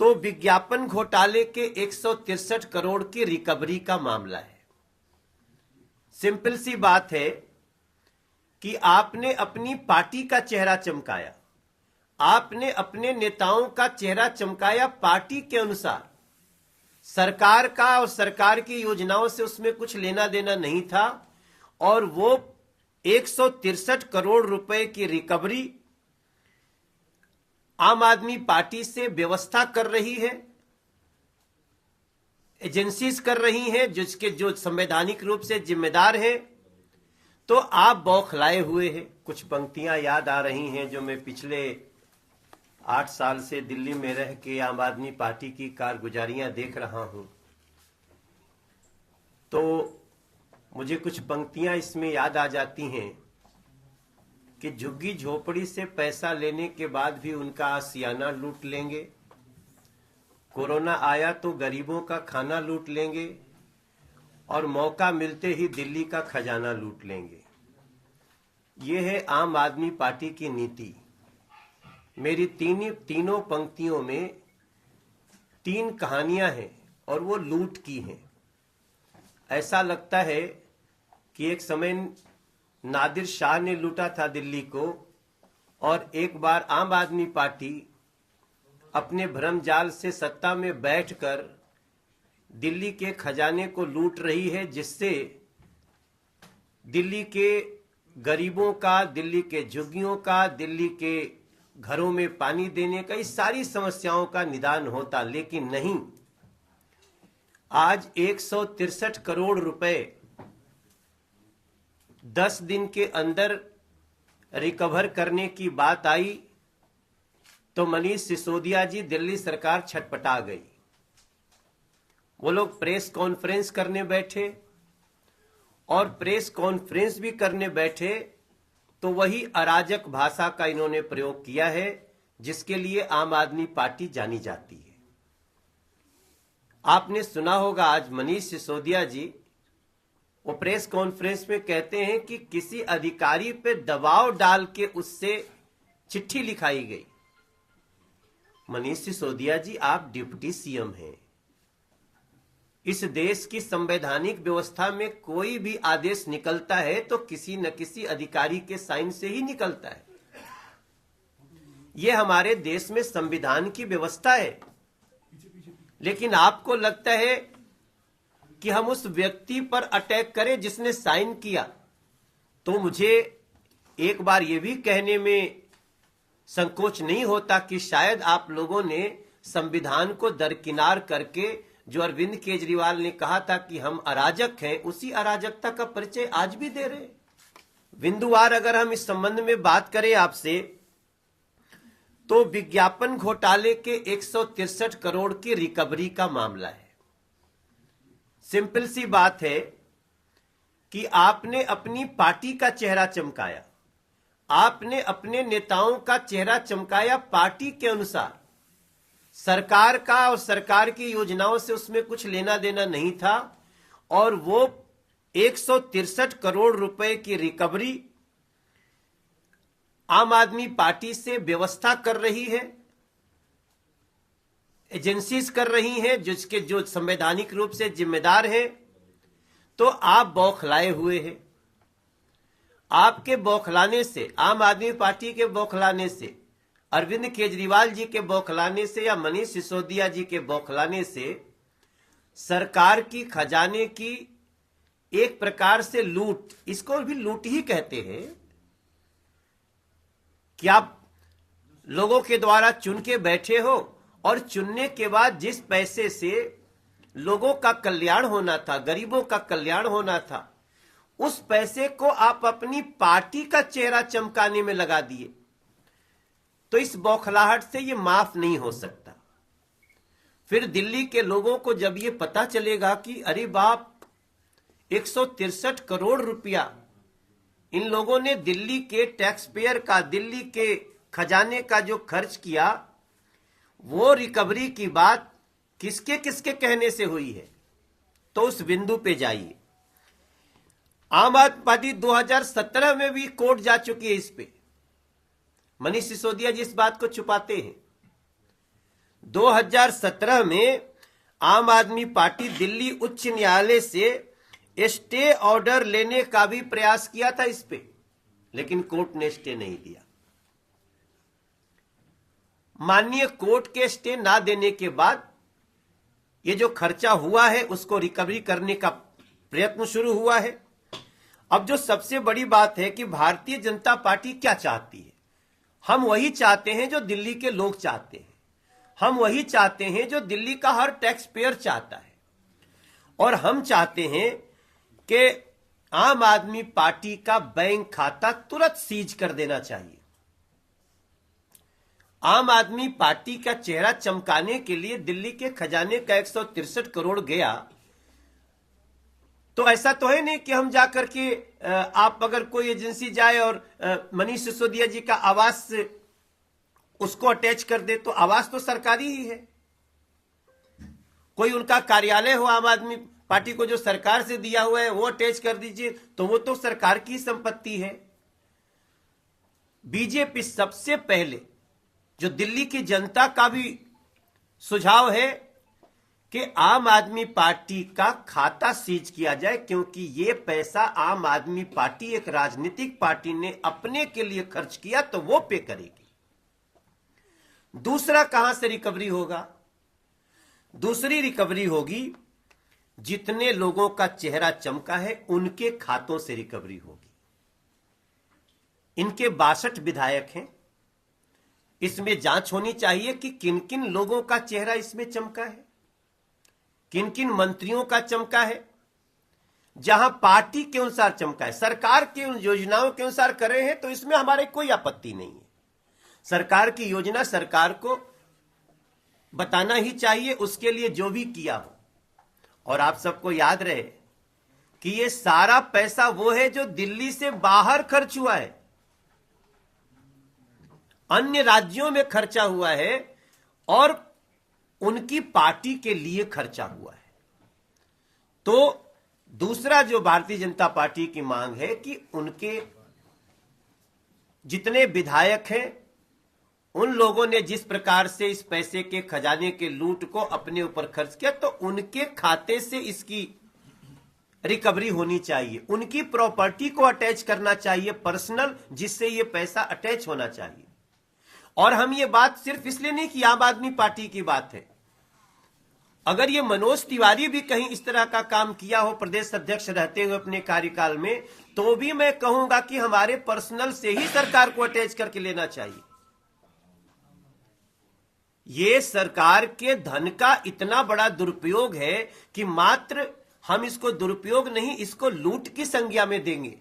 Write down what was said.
तो विज्ञापन घोटाले के 163 करोड़ की रिकवरी का मामला है। सिंपल सी बात है कि आपने अपनी पार्टी का चेहरा चमकाया, आपने अपने नेताओं का चेहरा चमकाया पार्टी के अनुसार। सरकार का और सरकार की योजनाओं से उसमें कुछ लेना देना नहीं था, और वो 163 करोड़ रुपए की रिकवरी आम आदमी पार्टी से व्यवस्था कर रही है, एजेंसीज कर रही हैं जिसके जो संवैधानिक रूप से जिम्मेदार हैं। तो आप बौखलाए हुए हैं। कुछ पंक्तियां याद आ रही हैं जो मैं पिछले 8 साल से दिल्ली में रह के आम आदमी पार्टी की कारगुजारियां देख रहा हूं, तो मुझे कुछ पंक्तियां इसमें याद आ जाती हैं कि झुग्गी झोपड़ी से पैसा लेने के बाद भी उनका आशियाना लूट लेंगे, कोरोना आया तो गरीबों का खाना लूट लेंगे, और मौका मिलते ही दिल्ली का खजाना लूट लेंगे। ये है आम आदमी पार्टी की नीति। मेरी तीनों पंक्तियों में 3 कहानियां हैं और वो लूट की हैं। ऐसा लगता है कि एक समय नादिर शाह ने लूटा था दिल्ली को, और एक बार आम आदमी पार्टी अपने भ्रमजाल से सत्ता में बैठकर दिल्ली के खजाने को लूट रही है, जिससे दिल्ली के गरीबों का, दिल्ली के झुग्गियों का, दिल्ली के घरों में पानी देने का, इस सारी समस्याओं का निदान होता। लेकिन नहीं, आज 163 करोड़ रुपए 10 दिन के अंदर रिकवर करने की बात आई तो मनीष सिसोदिया जी, दिल्ली सरकार छटपटा गई। वो लोग प्रेस कॉन्फ्रेंस करने बैठे, और प्रेस कॉन्फ्रेंस भी करने बैठे तो वही अराजक भाषा का इन्होंने प्रयोग किया है जिसके लिए आम आदमी पार्टी जानी जाती है। आपने सुना होगा, आज मनीष सिसोदिया जी वो प्रेस कॉन्फ्रेंस में कहते हैं कि किसी अधिकारी पे दबाव डाल के उससे चिट्ठी लिखाई गई। मनीष सिसोदिया जी, आप डिप्टी सीएम हैं। इस देश की संवैधानिक व्यवस्था में कोई भी आदेश निकलता है तो किसी न किसी अधिकारी के साइन से ही निकलता है। यह हमारे देश में संविधान की व्यवस्था है। लेकिन आपको लगता है कि हम उस व्यक्ति पर अटैक करें जिसने साइन किया। तो मुझे एक बार यह भी कहने में संकोच नहीं होता कि शायद आप लोगों ने संविधान को दरकिनार करके, जो अरविंद केजरीवाल ने कहा था कि हम अराजक हैं, उसी अराजकता का परिचय आज भी दे रहे। बिंदुवार अगर हम इस संबंध में बात करें आपसे, तो विज्ञापन घोटाले के 163 करोड़ की रिकवरी का मामला है। सिंपल सी बात है कि आपने अपनी पार्टी का चेहरा चमकाया, आपने अपने नेताओं का चेहरा चमकाया पार्टी के अनुसार। सरकार का और सरकार की योजनाओं से उसमें कुछ लेना देना नहीं था, और वो 163 करोड़ रुपए की रिकवरी आम आदमी पार्टी से व्यवस्था कर रही है, एजेंसीज कर रही हैं जिसके जो संवैधानिक रूप से जिम्मेदार हैं। तो आप बौखलाए हुए हैं। आपके बौखलाने से, आम आदमी पार्टी के बौखलाने से, अरविंद केजरीवाल जी के बौखलाने से या मनीष सिसोदिया जी के बौखलाने से सरकार की खजाने की एक प्रकार से लूट, इसको भी लूट ही कहते हैं, कि आप लोगों के द्वारा चुन के बैठे हो, और चुनने के बाद जिस पैसे से लोगों का कल्याण होना था, गरीबों का कल्याण होना था, उस पैसे को आप अपनी पार्टी का चेहरा चमकाने में लगा दिए। तो इस बौखलाहट से ये माफ नहीं हो सकता। फिर दिल्ली के लोगों को जब ये पता चलेगा कि अरे बाप, 163 करोड़ रुपया इन लोगों ने दिल्ली के टैक्स पेयर का, दिल्ली के खजाने का जो खर्च किया, वो रिकवरी की बात किसके किसके कहने से हुई है, तो उस बिंदु पे जाइए। आम आदमी पार्टी 2017 में भी कोर्ट जा चुकी है इस पे। मनीष सिसोदिया जी इस बात को छुपाते हैं। 2017 में आम आदमी पार्टी दिल्ली उच्च न्यायालय से स्टे ऑर्डर लेने का भी प्रयास किया था इस पे, लेकिन कोर्ट ने स्टे नहीं दिया। माननीय कोर्ट के स्टे ना देने के बाद ये जो खर्चा हुआ है उसको रिकवरी करने का प्रयत्न शुरू हुआ है। अब जो सबसे बड़ी बात है कि भारतीय जनता पार्टी क्या चाहती है, हम वही चाहते हैं जो दिल्ली के लोग चाहते हैं, हम वही चाहते हैं जो दिल्ली का हर टैक्स पेयर चाहता है, और हम चाहते हैं कि आम आदमी पार्टी का बैंक खाता तुरंत सीज कर देना चाहिए। आम आदमी पार्टी का चेहरा चमकाने के लिए दिल्ली के खजाने का 163 करोड़ गया, तो ऐसा तो है नहीं कि हम जाकर के आप अगर कोई एजेंसी जाए और मनीष सिसोदिया जी का आवास उसको अटैच कर दे, तो आवास तो सरकारी ही है। कोई उनका कार्यालय हो आम आदमी पार्टी को जो सरकार से दिया हुआ है वो अटैच कर दीजिए, तो वो तो सरकार की संपत्ति है। बीजेपी सबसे पहले, जो दिल्ली की जनता का भी सुझाव है कि आम आदमी पार्टी का खाता सीज किया जाए, क्योंकि ये पैसा आम आदमी पार्टी एक राजनीतिक पार्टी ने अपने के लिए खर्च किया तो वो पे करेगी। दूसरा कहां से रिकवरी होगा? दूसरी रिकवरी होगी जितने लोगों का चेहरा चमका है उनके खातों से रिकवरी होगी। इनके 62 विधायक हैं, इसमें जांच होनी चाहिए कि किन किन लोगों का चेहरा इसमें चमका है, किन किन मंत्रियों का चमका है। जहां पार्टी के अनुसार चमका है, सरकार की योजनाओं के अनुसार कर रहे हैं, तो इसमें हमारे कोई आपत्ति नहीं है। सरकार की योजना सरकार को बताना ही चाहिए, उसके लिए जो भी किया हो। और आप सबको याद रहे कि ये सारा पैसा वो है जो दिल्ली से बाहर खर्च हुआ है, अन्य राज्यों में खर्चा हुआ है और उनकी पार्टी के लिए खर्चा हुआ है। तो दूसरा जो भारतीय जनता पार्टी की मांग है कि उनके जितने विधायक हैं, उन लोगों ने जिस प्रकार से इस पैसे के खजाने के लूट को अपने ऊपर खर्च किया, तो उनके खाते से इसकी रिकवरी होनी चाहिए। उनकी प्रॉपर्टी को अटैच करना चाहिए पर्सनल, जिससे ये पैसा अटैच होना चाहिए। और हम ये बात सिर्फ इसलिए नहीं कि आम आदमी पार्टी की बात है, अगर ये मनोज तिवारी भी कहीं इस तरह का काम किया हो प्रदेश अध्यक्ष रहते हुए अपने कार्यकाल में, तो भी मैं कहूंगा कि हमारे पर्सनल से ही सरकार को अटैच करके लेना चाहिए। ये सरकार के धन का इतना बड़ा दुरुपयोग है कि मात्र हम इसको दुरुपयोग नहीं, इसको लूट की संज्ञा में देंगे।